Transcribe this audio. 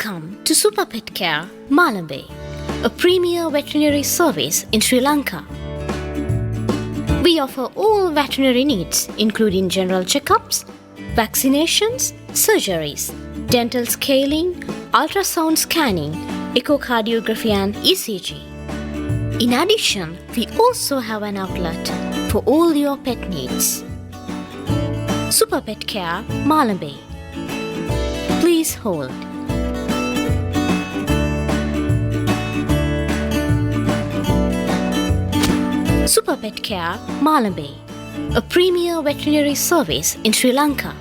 Welcome to Super Pet Care, Malambe, a premier veterinary service in Sri Lanka. We offer all veterinary needs, including general checkups, vaccinations, surgeries, dental scaling, ultrasound scanning, echocardiography and ECG. In addition, we also have an outlet for all your pet needs. Super Pet Care, Malambe. Please hold. Super Pet Care, Malambe, a premier veterinary service in Sri Lanka.